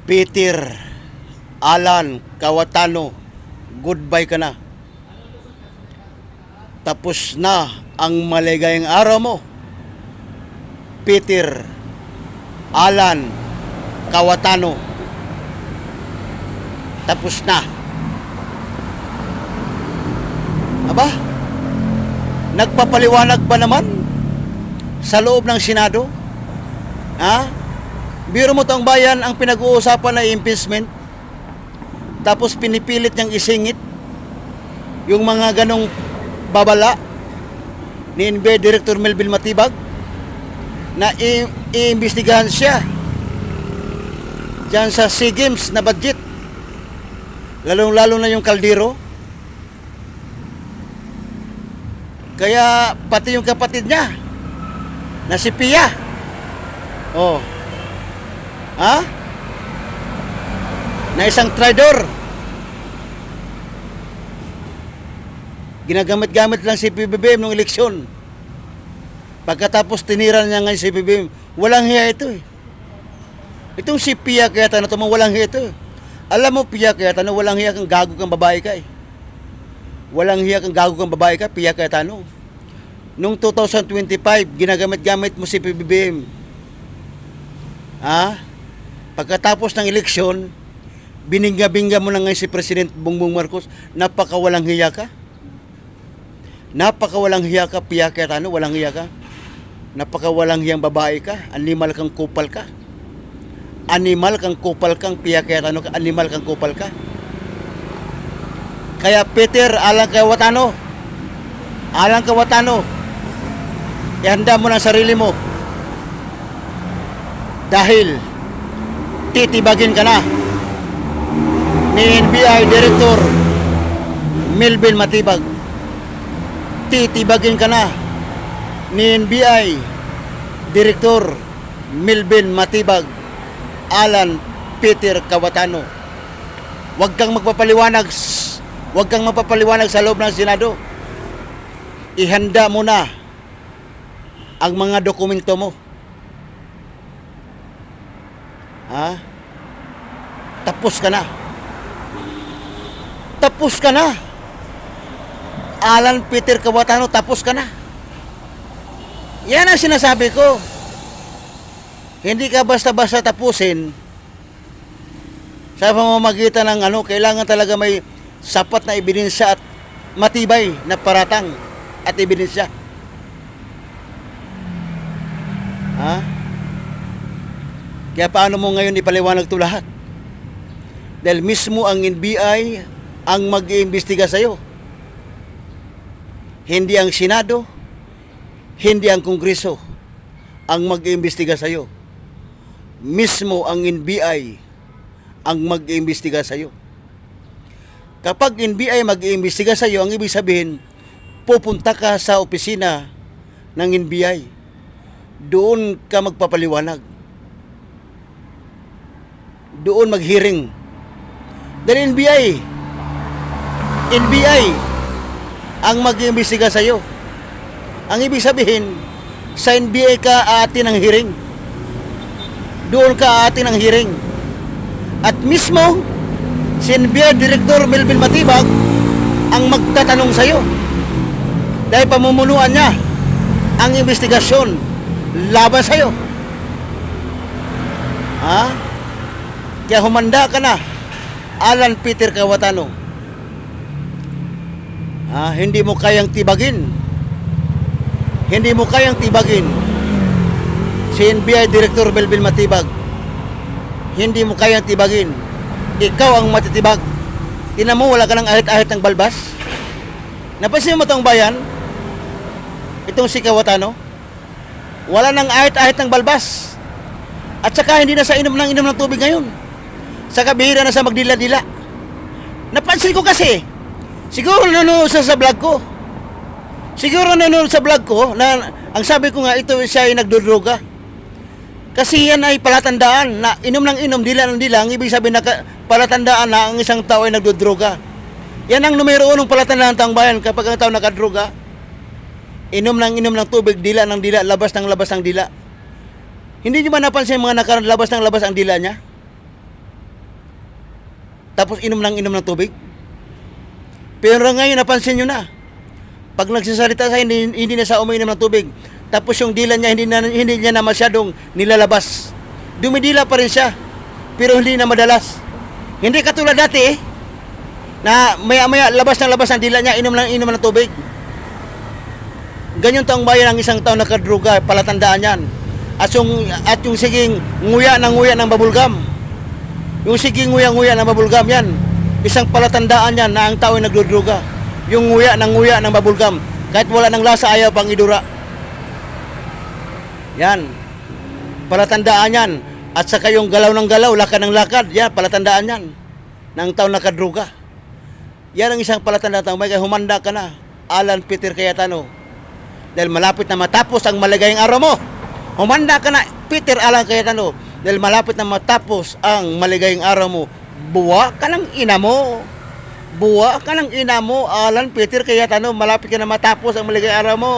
Peter Alan Cayetano, goodbye ka na. Tapos na ang maligayang araw mo. Peter Alan Cayetano. Tapos na. Aba? Nagpapaliwanag ba naman sa loob ng Senado? Ha? Biro mo tong bayan ang pinag-uusapan na impeachment, tapos pinipilit niyang isingit yung mga ganong babala ni NBI Director Melvin Matibag na iimbestigahan siya dyan sa SEA Games na budget, lalong-lalo na yung kaldero. Kaya pati yung kapatid niya na si Pia, oh, ha? Na isang traidor. Ginagamit-gamit lang si PBBM nung eleksyon. Pagkatapos tinira niya ngayon si PBBM. Walang hiya ito eh. Itong si Pia Cayetano, walang hiya ito eh. Alam mo, Pia Cayetano, walang hiya kang gago kang babae ka eh. Walang hiya kang gago kang babae ka, Pia Cayetano. Nung 2025, ginagamit-gamit mo si PBBM. Ha? Pagkatapos ng eleksyon, biningga-binga mo na ngayon si President Bongbong Marcos. Napakawalang hiya ka. Napakawalang hiya ka, Pia Cayetano, walang hiya ka. Napakawalang hiyang babae ka. Animal kang kupal ka. Animal kang kupal kang Pia Cayetano, animal kang kupal ka. Kaya Peter Alan Cayetano, ihanda mo ng sarili mo. Dahil titibagin ka na ni NBI Director Melvin Matibag. Titibagin ka na ni NBI Director Melvin Matibag, Alan Peter Cayetano. Huwag kang magpapaliwanag sa loob ng Senado. Ihanda mo na ang mga dokumento mo. Ha? Tapos ka na. Tapos ka na. Alan Peter Cayetano, tapos ka na. Yan ang sinasabi ko. Hindi ka basta-basta tapusin sa pamamagitan ng kailangan talaga may sapat na ebidensya at matibay na paratang at ebidensya. Ha? Kaya paano mo ngayon ipaliwanag ito lahat? Dahil mismo ang NBI ang mag-iimbestiga sa iyo. Hindi ang Senado, hindi ang Kongreso ang mag-iimbestiga sa iyo. Mismo ang NBI ang mag-iimbestiga sa iyo. Kapag NBI mag-iimbestiga sa iyo, ang ibig sabihin, pupunta ka sa opisina ng NBI. Doon ka magpapaliwanag. Doon mag-hearing. Dahil NBI ang mag-iimbestiga sa iyo. Ang ibig sabihin, sa NBI ka aatin ng hearing. Doon ka aatin ng hearing. At mismo, si NBI Director Melvin Matibag ang magtatanong sa iyo. Dahil pamumunuan niya ang investigasyon laban sa iyo. Ha? Kaya humanda ka na, Alan Peter Cayetano. Hindi mo kayang tibagin. Hindi mo kayang tibagin si NBI Director Melvin Matibag. Hindi mo kayang tibagin. Ikaw ang matitibag. Tingnan mo, wala ka ng ahit-ahit ng balbas. Napansin mo itong bayan? Itong si Cayetano? Wala nang ahit-ahit ng balbas. At saka hindi na sa inom ng tubig ngayon. Saka bihira na sa magdila-dila. Napansin ko kasi, siguro nanonood sa vlog ko. Na ang sabi ko nga, ito siya ay nagdodroga. Kasi yan ay palatandaan na inom ng inom, dila ng dila. Ang ibig sabihin na palatandaan na ang isang tao ay nagdodroga. Yan ang numero 1 palatandaan ng taong bayan kapag ang tao nakadroga. Inom ng tubig, dila ng dila, labas ng dila. Hindi nyo ba napansin mga nakalabas ng labas ang dila niya? tapos inom ng tubig. Pero ngayon, napansin nyo na, pag nagsasalita sa hindi na sa umiinom ng tubig, tapos yung dila niya, hindi niya na masyadong nilalabas. Dumidila pa rin siya, pero hindi na madalas. Hindi katulad dati na maya-maya labas ng dila niya, inom ng tubig. Ganyan taong bayan ng isang taon nakadruga, palatandaan yan. At yung siging nguya ng babulgam. Yung siging nguya ng babulgam yan. Isang palatandaan yan na ang tao ay nagdudruga. Yung nguya ng babulgam. Kahit wala ng lasa, ayaw pang idura. Yan. Palatandaan yan. At saka yung galaw ng galaw, lakad ng lakad. Yan, palatandaan yan. Na ang tao nakadruga. Yan ang isang palatandaan. Kaya humanda ka na. Alan Peter Cayetano. Dahil malapit na matapos ang maligayang araw mo. Humanda ka na, Peter Alan Cayetano, dahil malapit na matapos ang maligayang araw mo. Buwa ka ng ina mo. Buwa ka ng ina mo, Alan Peter Cayetano, malapit ka na matapos ang maligayang araw mo.